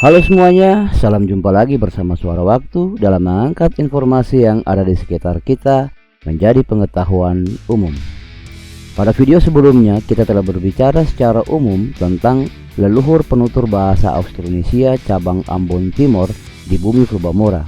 Halo semuanya, salam jumpa lagi bersama Suara Waktu dalam mengangkat informasi yang ada di sekitar kita menjadi pengetahuan umum. Pada video sebelumnya kita telah berbicara secara umum tentang leluhur penutur bahasa Austronesia cabang Ambon Timor di bumi Flubamora.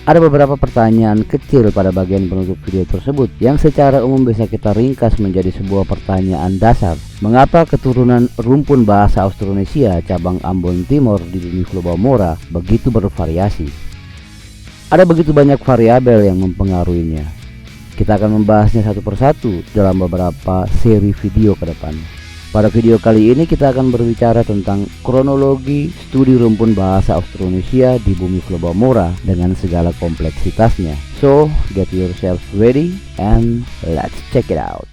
Ada beberapa pertanyaan kecil pada bagian penutup video tersebut yang secara umum bisa kita ringkas menjadi sebuah pertanyaan dasar. Mengapa keturunan rumpun bahasa Austronesia cabang Ambon Timor di bumi Flubamora begitu bervariasi? Ada begitu banyak variabel yang mempengaruhinya. Kita akan membahasnya satu persatu dalam beberapa seri video ke depan. Pada video kali ini kita akan berbicara tentang kronologi studi rumpun bahasa Austronesia di bumi Flubamora dengan segala kompleksitasnya. So, get yourself ready and let's check it out.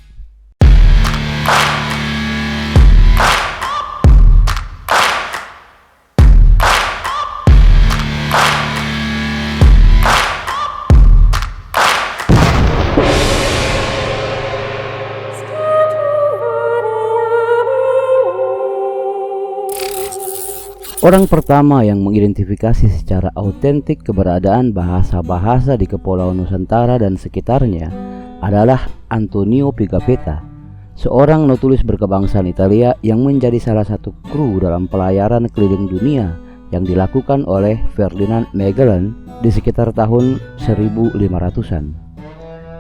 Orang pertama yang mengidentifikasi secara autentik keberadaan bahasa-bahasa di Kepulauan Nusantara dan sekitarnya adalah Antonio Pigafetta, seorang nutulis berkebangsaan Italia yang menjadi salah satu kru dalam pelayaran keliling dunia yang dilakukan oleh Ferdinand Magellan di sekitar tahun 1500-an.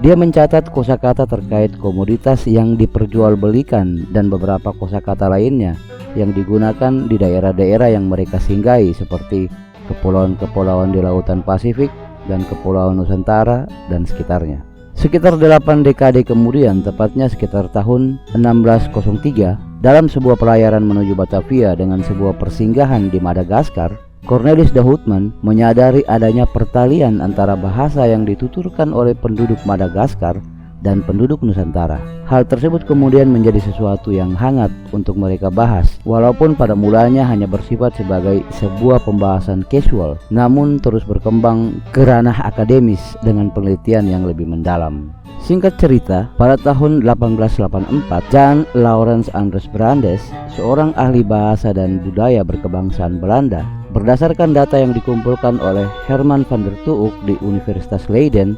Dia mencatat kosakata terkait komoditas yang diperjualbelikan dan beberapa kosakata lainnya yang digunakan di daerah-daerah yang mereka singgahi seperti kepulauan-kepulauan di Lautan Pasifik dan Kepulauan Nusantara dan sekitarnya. Sekitar 8 dekade kemudian, tepatnya sekitar tahun 1603, dalam sebuah pelayaran menuju Batavia dengan sebuah persinggahan di Madagaskar, Cornelis de Houtman menyadari adanya pertalian antara bahasa yang dituturkan oleh penduduk Madagaskar dan penduduk Nusantara. Hal tersebut kemudian menjadi sesuatu yang hangat untuk mereka bahas, walaupun pada mulanya hanya bersifat sebagai sebuah pembahasan casual, namun terus berkembang ke ranah akademis dengan penelitian yang lebih mendalam. Singkat cerita, pada tahun 1884, Jan Laurens Andres Brandes, seorang ahli bahasa dan budaya berkebangsaan Belanda, berdasarkan data yang dikumpulkan oleh Herman van der Tuuk di Universitas Leiden,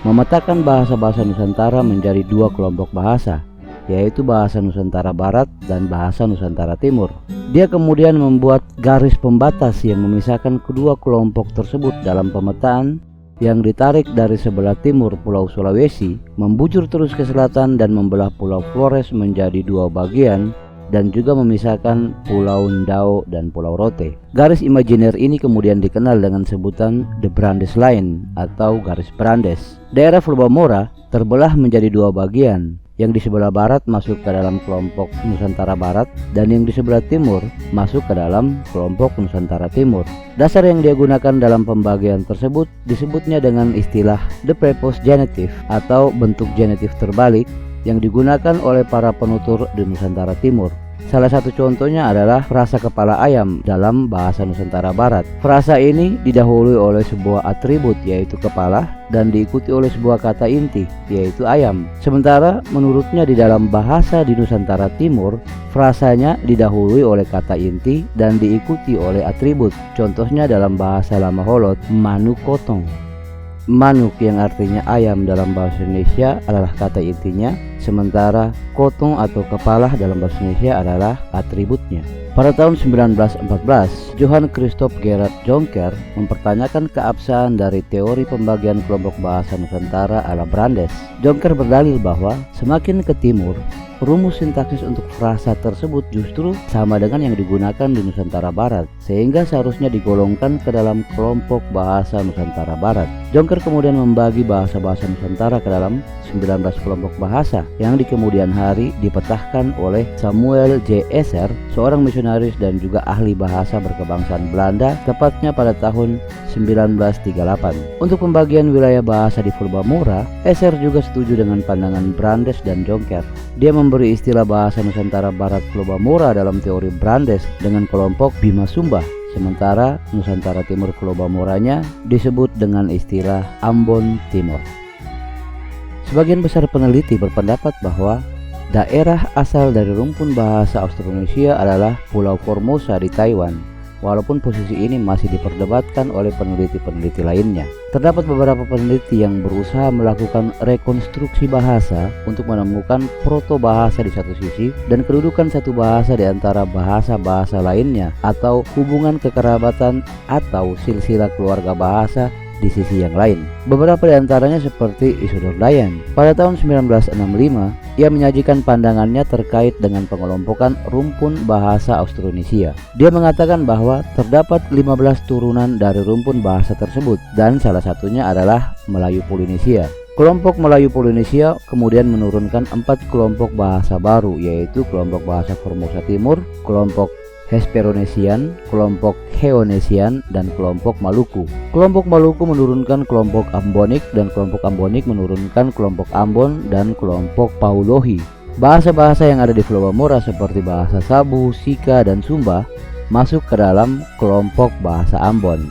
memetakan bahasa-bahasa Nusantara menjadi dua kelompok bahasa, yaitu bahasa Nusantara Barat dan bahasa Nusantara Timur. Dia kemudian membuat garis pembatas yang memisahkan kedua kelompok tersebut dalam pemetaan yang ditarik dari sebelah timur Pulau Sulawesi, membujur terus ke selatan dan membelah Pulau Flores menjadi dua bagian, dan juga memisahkan Pulau Ndau dan Pulau Rote. Garis imajiner ini kemudian dikenal dengan sebutan The Brandes Line atau garis Brandes. Daerah Flubamora terbelah menjadi dua bagian, yang di sebelah barat masuk ke dalam kelompok Nusantara Barat dan yang di sebelah timur masuk ke dalam kelompok Nusantara Timur. Dasar yang dia gunakan dalam pembagian tersebut disebutnya dengan istilah the purpose genitive atau bentuk genitif terbalik yang digunakan oleh para penutur di Nusantara Timur. Salah satu contohnya adalah frasa kepala ayam dalam bahasa Nusantara Barat. Frasa ini didahului oleh sebuah atribut yaitu kepala dan diikuti oleh sebuah kata inti yaitu ayam. Sementara menurutnya di dalam bahasa di Nusantara Timur, frasanya didahului oleh kata inti dan diikuti oleh atribut. Contohnya dalam bahasa Lama Holot, manuk kotong. Manuk yang artinya ayam dalam bahasa Indonesia adalah kata intinya, sementara kotong atau kepala dalam bahasa Indonesia adalah atributnya. Pada tahun 1914, Johann Christoph Gerhard Jonker mempertanyakan keabsahan dari teori pembagian kelompok bahasa Nusantara ala Brandes. Jonker berdalil bahwa semakin ke timur, rumus sintaksis untuk frasa tersebut justru sama dengan yang digunakan di Nusantara Barat, sehingga seharusnya digolongkan ke dalam kelompok bahasa Nusantara Barat. Jonker kemudian membagi bahasa-bahasa Nusantara ke dalam 19 kelompok bahasa yang di kemudian hari dipetahkan oleh Samuel J. Esser, seorang misionaris dan juga ahli bahasa berkebangsaan Belanda, tepatnya pada tahun 1938. Untuk pembagian wilayah bahasa di Flubamora, Esser juga setuju dengan pandangan Brandes dan Jonker. Dia memberi istilah bahasa Nusantara Barat Flubamora dalam teori Brandes dengan kelompok Bima Sumba, sementara Nusantara Timur Flubamoranya disebut dengan istilah Ambon Timor. Sebagian besar peneliti berpendapat bahwa daerah asal dari rumpun bahasa Austronesia adalah Pulau Formosa di Taiwan, walaupun posisi ini masih diperdebatkan oleh peneliti-peneliti lainnya. Terdapat beberapa peneliti yang berusaha melakukan rekonstruksi bahasa untuk menemukan proto-bahasa di satu sisi dan kedudukan satu bahasa di antara bahasa-bahasa lainnya, atau hubungan kekerabatan atau silsilah keluarga bahasa di sisi yang lain. Beberapa di antaranya seperti Isidore Dayan. Pada tahun 1965, ia menyajikan pandangannya terkait dengan pengelompokan rumpun bahasa Austronesia. Dia mengatakan bahwa terdapat 15 turunan dari rumpun bahasa tersebut dan salah satunya adalah Melayu Polinesia. Kelompok Melayu Polinesia kemudian menurunkan 4 kelompok bahasa baru, yaitu kelompok bahasa Formosa Timur, kelompok Hesperonesian, kelompok Heonesian, dan kelompok Maluku. Kelompok Maluku menurunkan kelompok Ambonik dan kelompok Ambonik menurunkan kelompok Ambon dan kelompok Paulohi. Bahasa-bahasa yang ada di Pulau Bamora seperti bahasa Sabu, Sika, dan Sumba masuk ke dalam kelompok bahasa Ambon.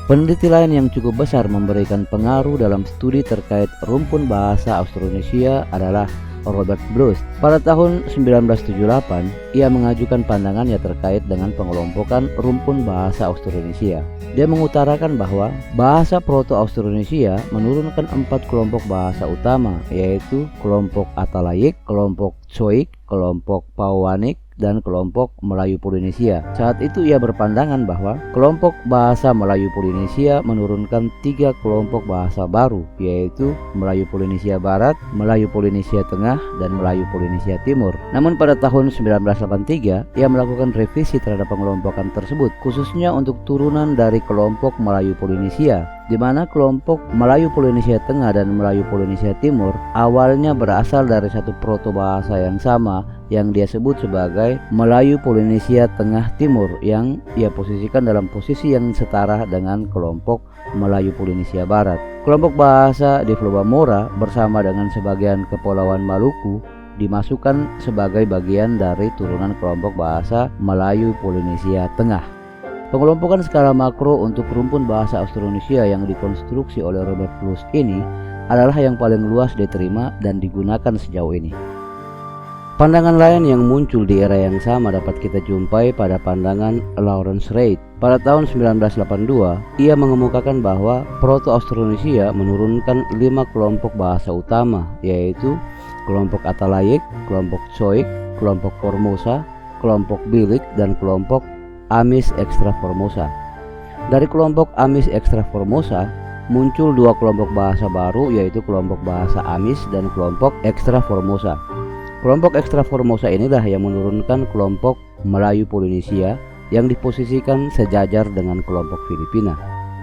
Peneliti lain yang cukup besar memberikan pengaruh dalam studi terkait rumpun bahasa Austronesia adalah Robert Bruce. Pada tahun 1978, ia mengajukan pandangannya terkait dengan pengelompokan rumpun bahasa Austronesia. Dia mengutarakan bahwa bahasa Proto-Austronesia menurunkan 4 kelompok bahasa utama, yaitu kelompok Atalayik, kelompok Choik, kelompok Pauwanik, dan kelompok Melayu Polinesia. Saat itu ia berpandangan bahwa kelompok bahasa Melayu Polinesia menurunkan 3 kelompok bahasa baru, yaitu Melayu Polinesia Barat, Melayu Polinesia Tengah, dan Melayu Polinesia Timur. Namun pada tahun 1983, ia melakukan revisi terhadap pengelompokan tersebut, khususnya untuk turunan dari kelompok Melayu Polinesia, di mana kelompok Melayu Polinesia Tengah dan Melayu Polinesia Timur awalnya berasal dari satu proto bahasa yang sama yang dia sebut sebagai Melayu Polinesia Tengah Timur, yang ia posisikan dalam posisi yang setara dengan kelompok Melayu Polinesia Barat. Kelompok bahasa di Pulau Bamora bersama dengan sebagian kepulauan Maluku dimasukkan sebagai bagian dari turunan kelompok bahasa Melayu Polinesia Tengah. Pengelompokan skala makro untuk rumpun bahasa Austronesia yang dikonstruksi oleh Robert Bruce ini adalah yang paling luas diterima dan digunakan sejauh ini. Pandangan lain yang muncul di era yang sama dapat kita jumpai pada pandangan Lawrence Reid. Pada tahun 1982, ia mengemukakan bahwa Proto-Austronesia menurunkan 5 kelompok bahasa utama, yaitu kelompok Atalayik, kelompok Choik, kelompok Formosa, kelompok Bilik, dan kelompok Amis Extra Formosa. Dari kelompok Amis Extra Formosa muncul 2 kelompok bahasa baru, yaitu kelompok bahasa Amis dan kelompok Extra Formosa. Kelompok Extra Formosa inilah yang menurunkan kelompok Melayu Polinesia yang diposisikan sejajar dengan kelompok Filipina.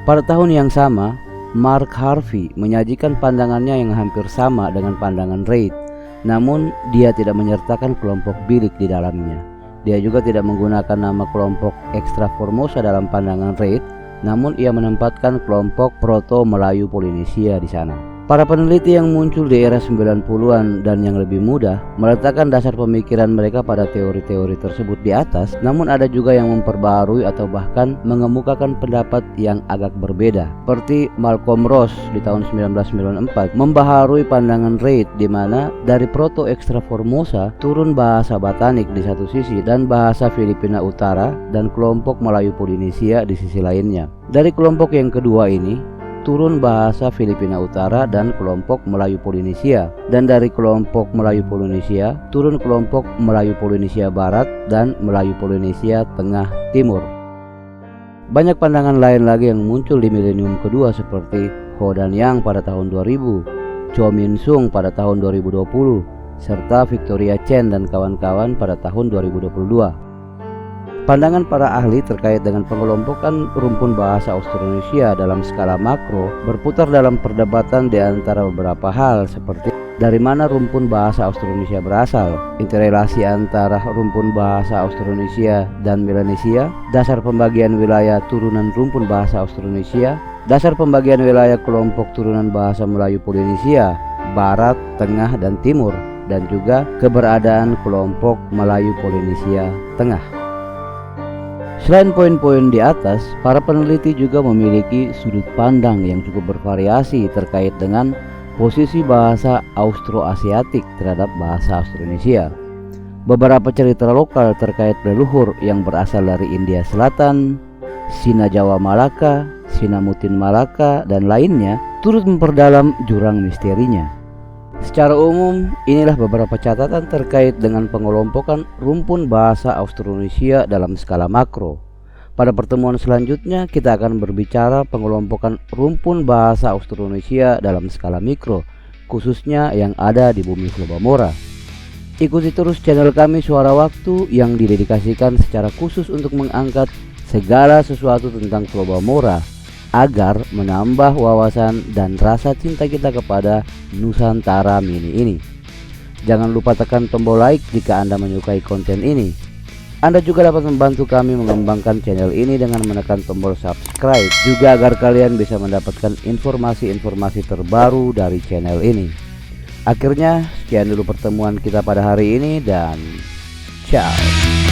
Pada tahun yang sama, Mark Harvey menyajikan pandangannya yang hampir sama dengan pandangan Reid, namun dia tidak menyertakan kelompok Bilik di dalamnya. Dia juga tidak menggunakan nama kelompok Extra Formosa dalam pandangan Reid, namun ia menempatkan kelompok Proto Melayu Polinesia di sana. Para peneliti yang muncul di era 90-an dan yang lebih muda meletakkan dasar pemikiran mereka pada teori-teori tersebut di atas, namun ada juga yang memperbarui atau bahkan mengemukakan pendapat yang agak berbeda. Seperti Malcolm Ross di tahun 1994 membaharui pandangan Reid, di mana dari Proto Extra Formosa turun bahasa Batanik di satu sisi dan bahasa Filipina Utara dan kelompok Melayu Polinesia di sisi lainnya. Dari kelompok yang kedua ini turun bahasa Filipina Utara dan kelompok Melayu Polinesia, dan dari kelompok Melayu Polinesia turun kelompok Melayu Polinesia Barat dan Melayu Polinesia Tengah Timur. Banyak pandangan lain lagi yang muncul di milenium kedua seperti Ho Dan Yang pada tahun 2000, Cho Min Sung pada tahun 2020, serta Victoria Chen dan kawan-kawan pada tahun 2022. Pandangan para ahli terkait dengan pengelompokan rumpun bahasa Austronesia dalam skala makro berputar dalam perdebatan di antara beberapa hal, seperti dari mana rumpun bahasa Austronesia berasal, interrelasi antara rumpun bahasa Austronesia dan Melanesia, dasar pembagian wilayah turunan rumpun bahasa Austronesia, dasar pembagian wilayah kelompok turunan bahasa Melayu Polinesia, Barat, Tengah, dan Timur, dan juga keberadaan kelompok Melayu Polinesia Tengah. Selain poin-poin di atas, para peneliti juga memiliki sudut pandang yang cukup bervariasi terkait dengan posisi bahasa Austroasiatik terhadap bahasa Austronesia. Beberapa cerita lokal terkait leluhur yang berasal dari India Selatan, Sina Jawa Malaka, Sinamutin Malaka, dan lainnya turut memperdalam jurang misterinya. Secara umum, inilah beberapa catatan terkait dengan pengelompokan rumpun bahasa Austronesia dalam skala makro. Pada pertemuan selanjutnya, kita akan berbicara pengelompokan rumpun bahasa Austronesia dalam skala mikro, khususnya yang ada di bumi Flobamora. Ikuti terus channel kami Suara Waktu yang didedikasikan secara khusus untuk mengangkat segala sesuatu tentang Flobamora agar menambah wawasan dan rasa cinta kita kepada Nusantara Mini ini. Jangan lupa tekan tombol like jika Anda menyukai konten ini. Anda juga dapat membantu kami mengembangkan channel ini dengan menekan tombol subscribe juga agar kalian bisa mendapatkan informasi-informasi terbaru dari channel ini. Akhirnya, sekian dulu pertemuan kita pada hari ini dan ciao.